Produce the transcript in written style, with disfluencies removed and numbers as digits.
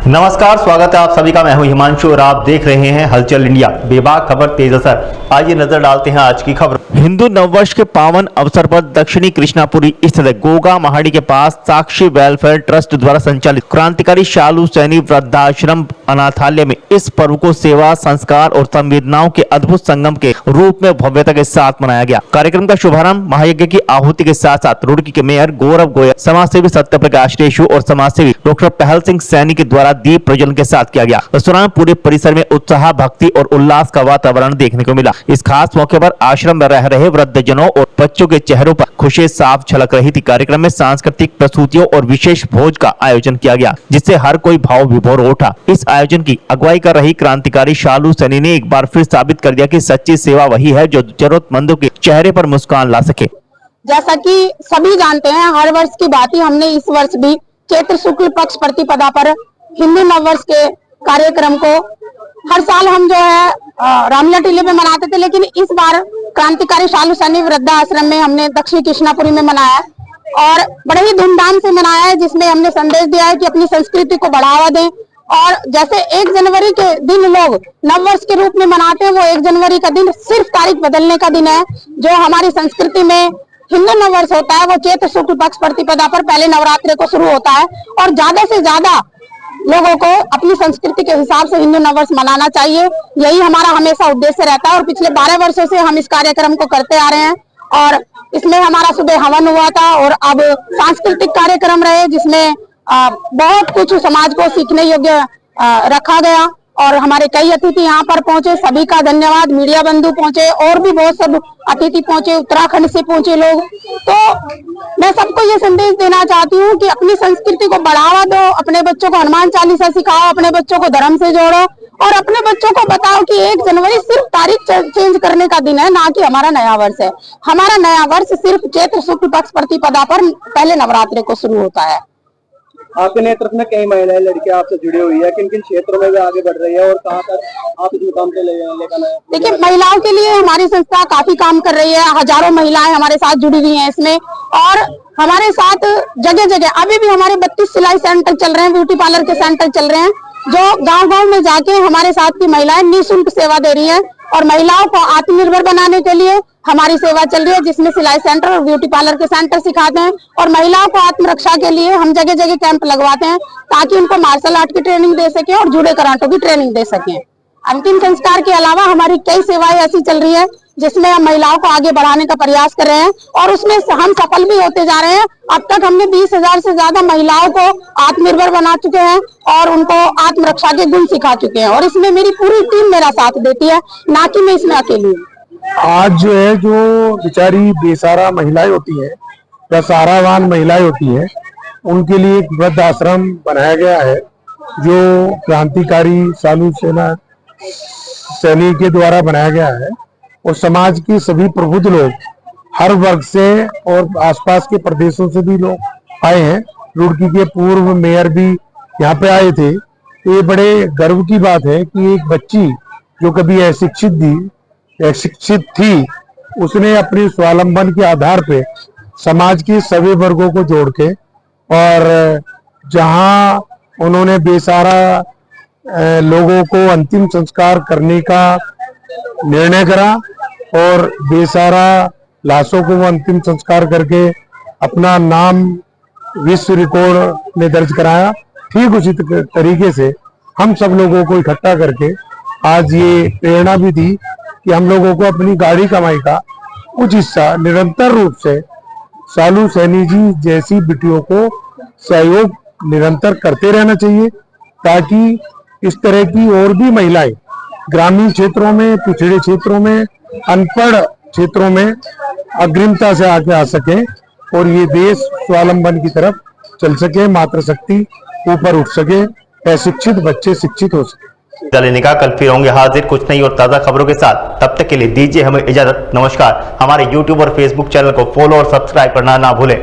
नमस्कार, स्वागत है आप सभी का। मैं हूं हिमांशु और आप देख रहे हैं हलचल इंडिया। बेबाक खबर तेज असर। आइए नजर डालते हैं आज की खबर। हिंदू नववर्ष के पावन अवसर पर दक्षिणी कृष्णापुरी स्थित गोगा महाड़ी के पास साक्षी वेलफेयर ट्रस्ट द्वारा संचालित क्रांतिकारी शालू सैनी वृद्धाश्रम अनाथालय में इस पर्व को सेवा, संस्कार और संवेदनाओं के अद्भुत संगम के रूप में भव्यता के साथ मनाया गया। कार्यक्रम का शुभारंभ महायज्ञ की आहुति के साथ साथ रुड़की के मेयर गौरव गोयल, समाजसेवी सत्यप्रकाश रेशु और समाजसेवी डॉक्टर पहल सिंह सैनी के द्वारा दीप प्रज्वलन के साथ किया गया। इस दौरान पूरे परिसर में उत्साह, भक्ति और उल्लास का वातावरण देखने को मिला। इस खास मौके पर आश्रम में रह रहे वृद्धजनों और बच्चों के चेहरों पर खुशी साफ झलक रही थी। कार्यक्रम में सांस्कृतिक प्रस्तुतियों और विशेष भोज का आयोजन किया गया, जिससे हर कोई भाव विभोर उठा। इस आयोजन की अगुवाई कर रही क्रांतिकारी शालू सैनी ने एक बार फिर साबित कर दिया कि सच्ची सेवा वही है जो जरूरतमंदों के चेहरे पर मुस्कान ला सके। जैसा कि सभी जानते हैं, हर वर्ष की बात ही हमने इस वर्ष भी चैत्र शुक्ल पक्ष प्रतिपदा पर हिंदू नववर्ष के कार्यक्रम को हर साल हम जो है रामलीला टीले में मनाते थे, लेकिन इस बार क्रांतिकारी शालू सैनी वृद्धाश्रम में हमने दक्षिण कृष्णापुरी में मनाया और बड़े ही धूमधाम से मनाया है, जिसमें हमने संदेश दिया है कि अपनी संस्कृति को बढ़ावा दें। और जैसे 1 जनवरी के दिन लोग नववर्ष के रूप में मनाते हैं, वो 1 जनवरी का दिन सिर्फ तारीख बदलने का दिन है। जो हमारी संस्कृति में हिंदू नववर्ष होता है वो चैत्र शुक्ल पक्ष प्रतिपदा पर पहले नवरात्रि को शुरू होता है और ज्यादा से ज्यादा लोगों को अपनी संस्कृति के हिसाब से हिंदू नववर्ष मनाना चाहिए। यही हमारा हमेशा उद्देश्य रहता है और पिछले 12 वर्षों से हम इस कार्यक्रम को करते आ रहे हैं। और इसमें हमारा सुबह हवन हुआ था और अब सांस्कृतिक कार्यक्रम रहे, जिसमें बहुत कुछ समाज को सीखने योग्य रखा गया और हमारे कई अतिथि यहाँ पर पहुंचे। सभी का धन्यवाद। मीडिया बंधु पहुंचे और भी बहुत सब अतिथि पहुंचे, उत्तराखंड से पहुंचे लोग। तो मैं सबको ये संदेश देना चाहती हूँ कि अपनी संस्कृति को बढ़ावा दो, अपने बच्चों को हनुमान चालीसा सिखाओ, अपने बच्चों को धर्म से जोड़ो और अपने बच्चों को बताओ कि 1 जनवरी सिर्फ तारीख चेंज करने का दिन है, ना कि हमारा नया वर्ष है। हमारा नया वर्ष सिर्फ चैत्र शुक्ल पक्ष प्रतिपदा पर पहले नवरात्रि को शुरू होता है। आपके नेतृत्व में कई महिलाएं लड़कियां आपसे जुड़ी हुई है, किन किन क्षेत्रों में वे आगे बढ़ रही है और कहां तक आप इस मुकाम पे लेकर आए? देखिए, महिलाओं के लिए हमारी संस्था काफी काम कर रही है। हजारों महिलाएं हमारे साथ जुड़ी हुई हैं इसमें और हमारे साथ जगह जगह अभी भी हमारे 32 सिलाई सेंटर चल रहे हैं, ब्यूटी पार्लर के सेंटर चल रहे हैं, जो गांव-गांव में जाके हमारे साथ की महिलाएं निःशुल्क सेवा दे रही हैं। और महिलाओं को आत्मनिर्भर बनाने के लिए हमारी सेवा चल रही है, जिसमें सिलाई सेंटर और ब्यूटी पार्लर के सेंटर सिखाते हैं। और महिलाओं को आत्मरक्षा के लिए हम जगह जगह कैंप लगवाते हैं ताकि उनको मार्शल आर्ट की ट्रेनिंग दे सके और जूडो कराटे की ट्रेनिंग दे सके। अंतिम संस्कार के अलावा हमारी कई सेवाएं ऐसी चल रही है जिसमें हम महिलाओं को आगे बढ़ाने का प्रयास कर रहे हैं और उसमें हम सफल भी होते जा रहे हैं। अब तक हमने 20,000 से ज्यादा महिलाओं को आत्मनिर्भर बना चुके हैं और उनको आत्मरक्षा के गुण सिखा चुके हैं और इसमें मेरी पूरी टीम मेरा साथ देती है, ना कि मैं इसमें अकेली हूँ। आज जो है, जो बेचारी बेसहारा महिलाएं होती हैं या सहारावान महिलाएं होती हैं, उनके लिए एक वृद्ध आश्रम बनाया गया है जो क्रांतिकारी शालू सैनी के द्वारा बनाया गया है। और समाज के सभी प्रबुद्ध लोग हर वर्ग से और आसपास के प्रदेशों से भी लोग आए हैं। रुड़की के पूर्व मेयर भी यहाँ पे आए थे। तो ये बड़े गर्व की बात है कि एक बच्ची जो कभी अशिक्षित थी, उसने अपने स्वावलंबन के आधार पे समाज के सभी वर्गों को जोड़ के और जहां उन्होंने बेसहारा लोगों को अंतिम संस्कार करने का निर्णय करा और बेसहारा लाशों को वो अंतिम संस्कार करके अपना नाम विश्व रिकॉर्ड में दर्ज कराया। ठीक उसी तरीके से हम सब लोगों को इकट्ठा करके आज ये प्रेरणा भी दी कि हम लोगों को अपनी गाड़ी कमाई का कुछ हिस्सा निरंतर रूप से शालू सैनी जी जैसी बेटियों को सहयोग निरंतर करते रहना चाहिए, ताकि इस तरह की और भी महिलाएं ग्रामीण क्षेत्रों में, पिछड़े क्षेत्रों में, अनपढ़ क्षेत्रों में अग्रिमता से आगे आ सके और ये देश स्वावलंबन की तरफ चल सके, मातृशक्ति ऊपर उठ सके, अशिक्षित बच्चे शिक्षित हो सके। लेने का कल फिर होंगे हाजिर कुछ नई और ताजा खबरों के साथ। तब तक के लिए दीजिए हमें इजाजत। नमस्कार। हमारे YouTube और Facebook चैनल को फॉलो और सब्सक्राइब करना ना भूलें।